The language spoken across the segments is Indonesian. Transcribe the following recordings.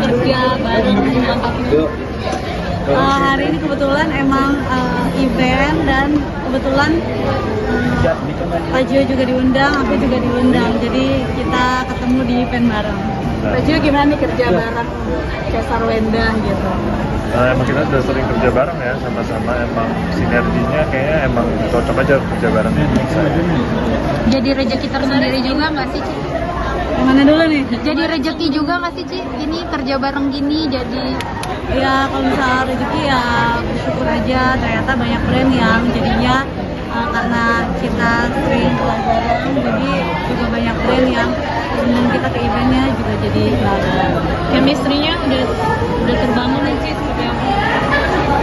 kerja bareng dengan Pak Pio? Hari ini kebetulan emang event dan kebetulan Pak Gio juga diundang, aku juga diundang. Jadi kita ketemu di event bareng. Pak Gio gimana nih kerja bareng Cesar Wenda gitu? Emang kita udah sering kerja bareng ya, sama-sama emang sinerginya kayaknya emang cocok aja kerja barengnya. Jadi rezeki tersendiri juga nggak sih, Ci? Yang mana dulu nih? Jadi rezeki juga nggak sih, Ci? Ini kerja bareng gini jadi Ya kalau misalnya rezeki ya bersyukur aja. Ternyata banyak brand yang jadinya karena kita sering keluar bareng, jadi juga banyak brand yang undang kita ke eventnya juga jadi bareng. chemistry-nya udah terbangun nih, Ci, seperti apa?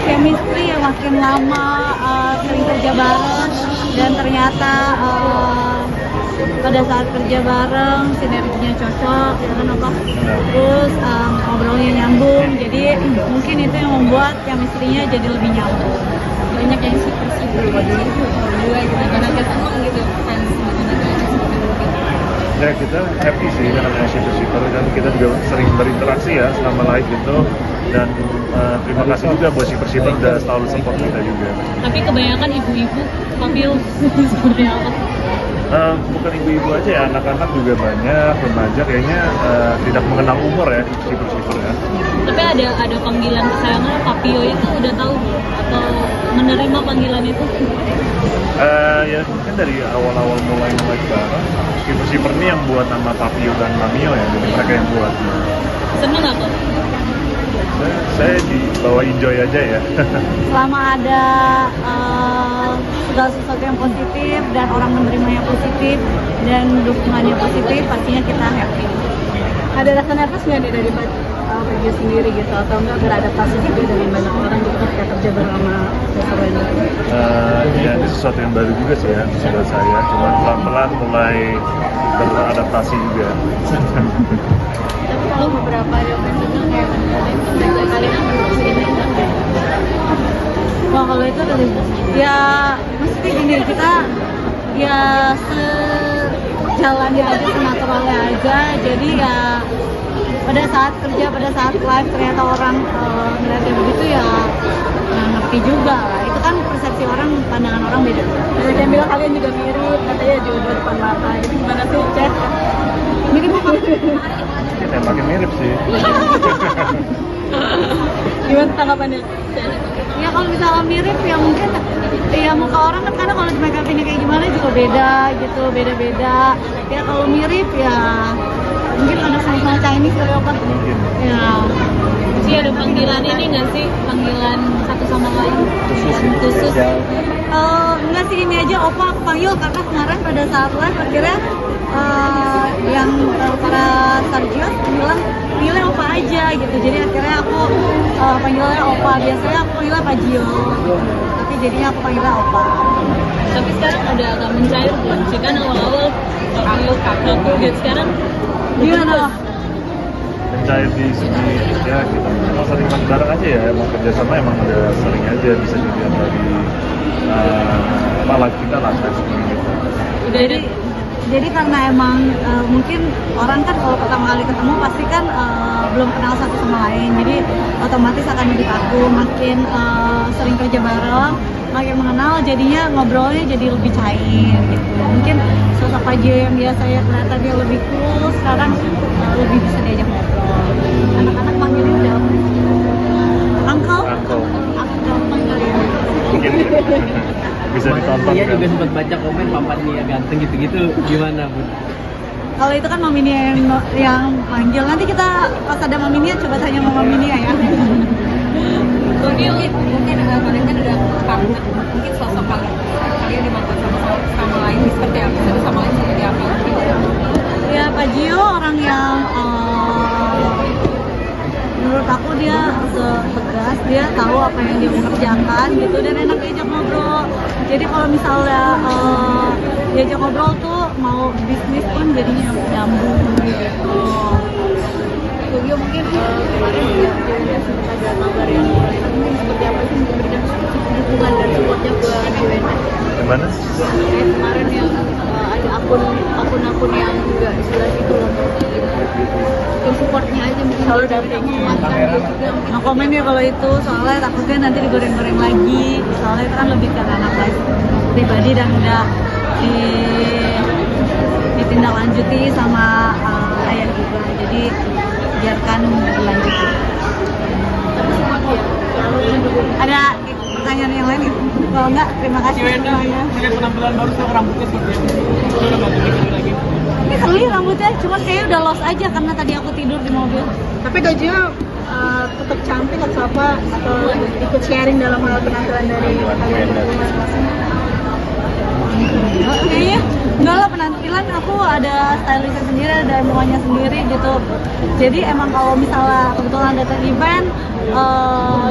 Chemistry yang makin lama sering kerja bareng dan ternyata pada saat kerja bareng sinerginya cocok ya kan apa, terus ngobrolnya nyambung, jadi mungkin itu yang membuat chemistry-nya jadi lebih nyambung. Banyak yang super jadi berdua gitu, karena kita seneng gitu fans gitu. Ya kita happy sih dengan namanya shipper dan kita juga sering berinteraksi ya selama live itu, dan terima kasih juga buat shipper udah selalu support kita juga. Tapi kebanyakan ibu-ibu Papio seperti apa? Bukan ibu-ibu aja ya, anak-anak juga banyak, remaja kayaknya tidak mengenal umur ya shipper ya. Tapi ada panggilan kesayangan Papio itu udah tahu atau menerima panggilan itu? Ya mungkin dari awal-awal mulai bareng, shipper ini yang buat nama Papio dan Mamio ya, jadi mereka yang buat. Seneng nggak kok? Saya dibawa enjoy aja ya. Selama ada segala sesuatu yang positif dan orang menerimanya positif dan dukungannya positif, pastinya kita happy. Ada rasa nervous nggak nih dari Pak Gio sendiri gitu, atau enggak beradaptasi juga dari banyak orang gitu ketika kerja bersama Cesar Wenda? Ya ini sesuatu yang baru juga sih ya buat saya, cuma pelan-pelan mulai beradaptasi juga. Tapi kalau beberapa event juga kayak kalian wah kalau itu dari ya mesti gini, kita ya sejalannya aja, senaturalnya aja. Jadi ya pada saat kerja, pada saat live ternyata orang ngeliatnya begitu ya ngerti juga lah. Itu kan persepsi orang, pandangan orang beda. Banyak yang bilang kalian juga mirip, katanya dua depan mata. Jadi gimana sih, Cek? Mirip apa? Ya makin mirip sih. Gimana tanggapannya? Ya kalau misalnya mirip ya mungkin ya muka orang kan kadang kalau di make up ini kayak gimana juga beda gitu, beda-beda. Ya kalau mirip ya mungkin ada sama-sama Chinese kali apa? Mungkin. Ya. Sih ada panggilan ini nggak sih? Panggilan satu sama lain khusus? Enggak sih, ini aja Opa aku panggil karena kemarin pada saat live akhirnya yang para Sargios bilang pilih Opa aja gitu, jadi akhirnya aku panggilnya Opa. Biasanya aku panggilnya Pak Gio, tapi jadinya aku panggilnya Opa. Tapi sekarang udah agak mencair belum sih, kan awal-awal Papio kaku gitu, sekarang Gimana? Mencair di sini ya kita emang sering main bareng aja ya, emang kerjasama emang udah sering aja, bisa dilihat dari live kita lah gitu. Jadi karena emang mungkin orang kan kalau pertama kali ketemu pasti kan belum kenal satu sama lain, jadi otomatis akan lebih kaku. Makin sering kerja bareng, makin mengenal, jadinya ngobrolnya jadi lebih cair gitu. Mungkin sosok Pak Gio yang biasanya kelihatan dia lebih cool, sekarang lebih bisa diajak ngobrol. Anak-anak panggilnya udah apa? Uncle? Gampang kali ya. Mungkin bisa ditonton Iya kan. juga sempat baca komen Papa Nia ganteng gitu-gitu, gimana Bun? Kalau itu kan Mami Nia yang panggil. Nanti kita pas ada Mami Nia coba tanya sama Mami Nia ya. Papio mungkin kalian kan udah kangen, mungkin sosok kalian di mata sama lain seperti apa? Satu sama lain seperti apa? Ya Pak Gio orang yang menurut aku dia tegas, dia tahu apa yang dia mau kerjakan gitu, dan enak diajak ngobrol. Jadi kalau misalnya diajak ngobrol tuh mau bisnis pun jadinya nyambung gitu. Gio mungkin kemarin juga sempat ada kabar yang mungkin seperti apa sih memberikan dukungan dan supportnya buat Wenda. Gimana? Kayak kemarin yang ada akun-akun yang enggak jelas itu loh. Tim supportnya aja mungkin kalau dampingi Nah komen ya kalau itu, soalnya takutnya nanti digoreng-goreng lagi. Soalnya itu kan lebih ke anak live pribadi dan udah ditindaklanjuti sama ayah juga. Jadi biarkan berlanjut. Ada pertanyaan yang lain gitu? Kalau enggak, terima kasih semuanya. Melihat penampilan baru sekarang rambutnya seperti apa? Udah nggak begitu lagi. Ini kali rambutnya, cuma kayaknya udah lost aja karena tadi aku tidur di mobil. Tapi gajinya tetap cantik atau apa, atau ikut sharing dalam hal penampilan dari kalian masing-masing? Kayaknya enggak lah, penampilan aku ada stylistnya sendiri, ada MO-nya sendiri gitu. Jadi emang kalau misalnya kebetulan ada event,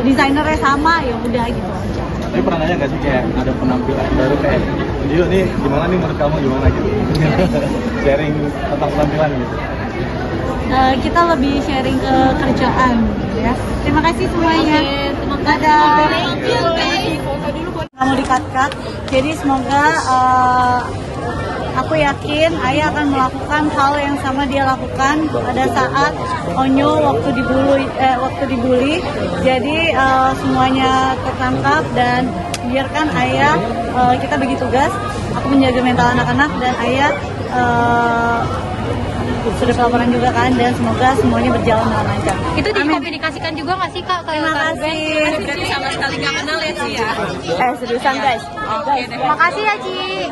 desainernya sama, ya udah gitu aja. Tapi pernah nanya nggak sih kayak ada penampilan baru kayak Dio nih gimana nih menurut kamu gimana gitu? Sharing tentang penampilan gitu. Kita lebih sharing ke kerjaan ya. Terima kasih semuanya. Dadah. Kamu di-cut. Jadi semoga aku yakin Ayah akan melakukan hal yang sama dia lakukan pada saat Onyo waktu dibully. Jadi semuanya tertangkap dan biarkan Ayah kita bagi tugas. Aku menjaga mental anak-anak dan Ayah sudah pelaporan juga kan, dan semoga semuanya berjalan dengan lancar. Itu dikomunikasikan juga nggak sih Kak? Terima kasih. Berarti sama sekali nggak kenal ya sih ya? Seriusan guys. Oke deh. Makasih ya Ci.